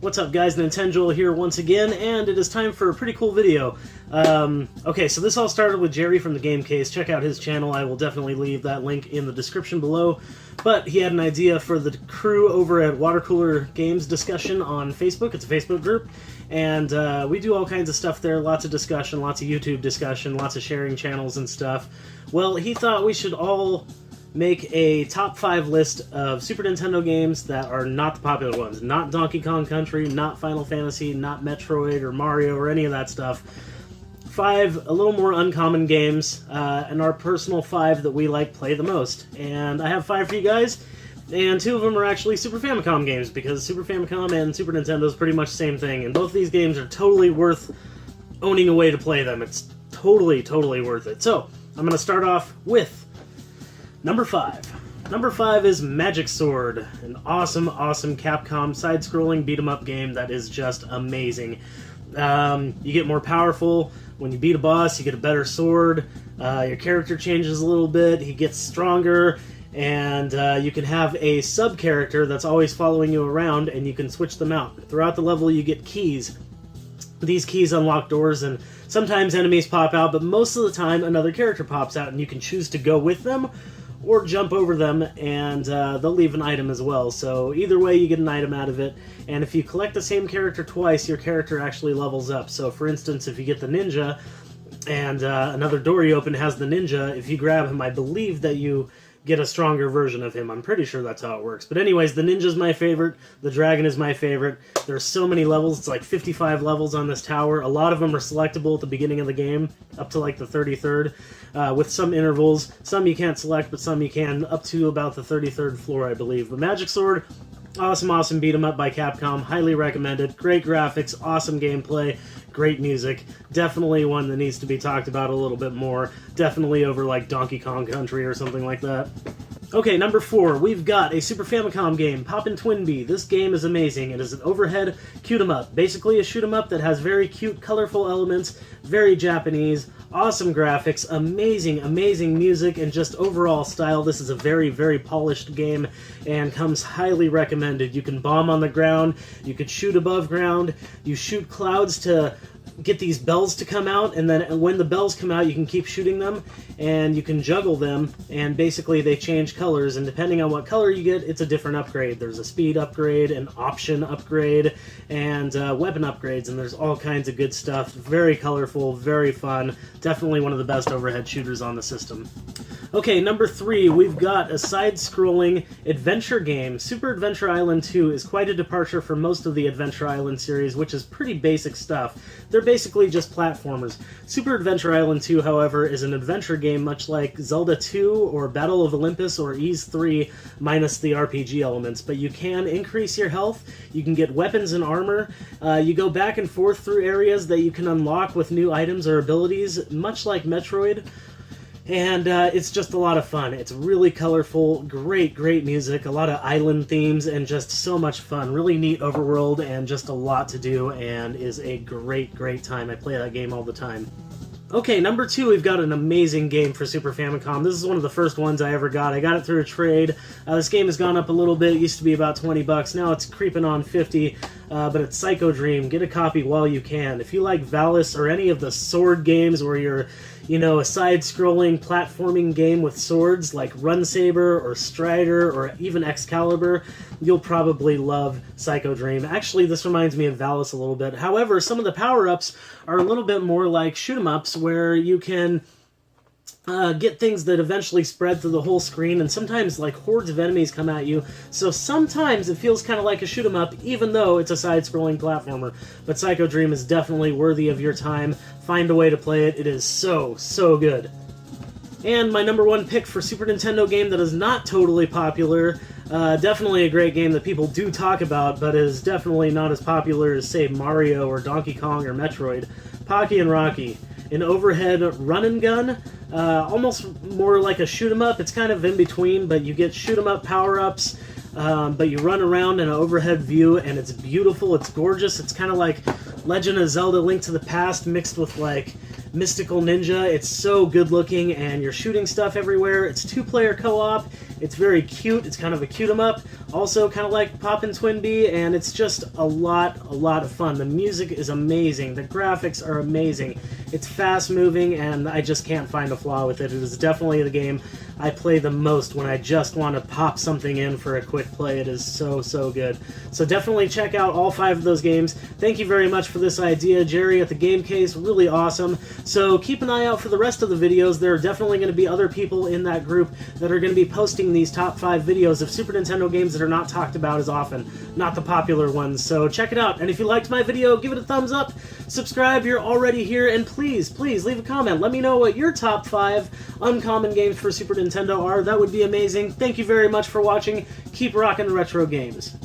What's up guys, Nintenjoel here once again, and it is time for a pretty cool video. Okay, so this all started with Jerry from the Game Case. Check out his channel, I will definitely leave that link in the description below. But he had an idea for the crew over at Water Cooler Games Discussion on Facebook. It's a Facebook group, and we do all kinds of stuff there, lots of discussion, lots of YouTube discussion, lots of sharing channels and stuff. Well, he thought we should all make a top 5 list of Super Nintendo games that are not the popular ones. Not Donkey Kong Country, not Final Fantasy, not Metroid or Mario or any of that stuff. 5 a little more uncommon games, and our personal 5 that we play the most. And I have 5 for you guys, and 2 of them are actually Super Famicom games, because Super Famicom and Super Nintendo is pretty much the same thing, and both of these games are totally worth owning a way to play them. It's totally worth it. So, I'm going to start off with Number 5. Number 5 is Magic Sword, an awesome Capcom side-scrolling beat-em-up game that is just amazing. You get more powerful. When you beat a boss, you get a better sword. Your character changes a little bit. He gets stronger. And you can have a sub-character that's always following you around, and you can switch them out. Throughout the level, you get keys. These keys unlock doors, and sometimes enemies pop out, but most of the time, another character pops out, and you can choose to go with them or jump over them, and they'll leave an item as well. So either way, you get an item out of it. And if you collect the same character twice, your character actually levels up. So for instance, if you get the ninja, and another door you open has the ninja, if you grab him, I believe that you get a stronger version of him. I'm pretty sure that's how it works. But anyways, the ninja's my favorite. The dragon is my favorite. There's so many levels. It's like 55 levels on this tower. A lot of them are selectable at the beginning of the game, up to like the 33rd, with some intervals. Some you can't select, but some you can, up to about the 33rd floor, I believe. But Magic Sword, awesome beat 'em up by Capcom. Highly recommended. Great graphics, awesome gameplay, great music. Definitely one that needs to be talked about a little bit more. Definitely over like Donkey Kong Country or something like that. Okay, number 4, we've got a Super Famicom game, Poppin' Twinbee. This game is amazing. It is an overhead shoot-'em-up. Basically a shoot-'em-up that has very cute, colorful elements, very Japanese, awesome graphics, amazing music, and just overall style. This is a very polished game and comes highly recommended. You can bomb on the ground, you could shoot above ground, you shoot clouds to get these bells to come out, and then when the bells come out you can keep shooting them, and you can juggle them, and basically they change colors, and depending on what color you get, it's a different upgrade. There's a speed upgrade, an option upgrade, and weapon upgrades, and there's all kinds of good stuff. Very colorful, very fun. Definitely one of the best overhead shooters on the system. Okay, number 3, we've got a side-scrolling adventure game. Super Adventure Island 2 is quite a departure from most of the Adventure Island series, which is pretty basic stuff. They're basically just platformers. Super Adventure Island 2, however, is an adventure game much like Zelda 2 or Battle of Olympus or Ys 3, minus the RPG elements. But you can increase your health, you can get weapons and armor, you go back and forth through areas that you can unlock with new items or abilities, much like Metroid. And it's just a lot of fun. It's really colorful, great music, a lot of island themes, and just so much fun. Really neat overworld, and just a lot to do, and is a great time. I play that game all the time. Okay, number 2, we've got an amazing game for Super Famicom. This is one of the first ones I ever got. I got it through a trade. This game has gone up a little bit. It used to be about 20 bucks. Now it's creeping on 50, but it's Psycho Dream. Get a copy while you can. If you like Valis or any of the sword games where you're, a side-scrolling platforming game with swords like Run Saber or Strider or even Excalibur, you'll probably love Psycho Dream. Actually, this reminds me of Valis a little bit. However, some of the power-ups are a little bit more like shoot-'em-ups, where you can get things that eventually spread through the whole screen, and sometimes like hordes of enemies come at you, so sometimes it feels kind of like a shoot-'em-up, even though it's a side-scrolling platformer. But Psycho Dream is definitely worthy of your time. Find a way to play it. It is so good. And my number 1 pick for Super Nintendo game that is not totally popular, definitely a great game that people do talk about, but is definitely not as popular as, say, Mario or Donkey Kong or Metroid, Pocky and Rocky. An overhead run and gun, almost more like a shoot-'em-up. It's kind of in between, but you get shoot-'em-up power-ups, but you run around in an overhead view, and it's beautiful, it's gorgeous. It's kind of like Legend of Zelda Link to the Past mixed with like mystical ninja. It's so good looking, and you're shooting stuff everywhere. It's 2-player co-op. It's very cute. It's kind of a cute 'em up. Also kind of like Poppin' Twinbee, and it's just a lot of fun. The music is amazing. The graphics are amazing. It's fast moving, and I just can't find a flaw with it. It is definitely the game I play the most when I just want to pop something in for a quick play. It is so good. So definitely check out all 5 of those games. Thank you very much for this idea, Jerry, at the Game Case. Really awesome. So keep an eye out for the rest of the videos. There are definitely going to be other people in that group that are going to be posting these top 5 videos of Super Nintendo games that are not talked about as often, not the popular ones. So check it out. And if you liked my video, give it a thumbs up. Subscribe, you're already here, and please leave a comment. Let me know what your top 5 uncommon games for Super Nintendo are. That would be amazing. Thank you very much for watching. Keep rocking the retro games.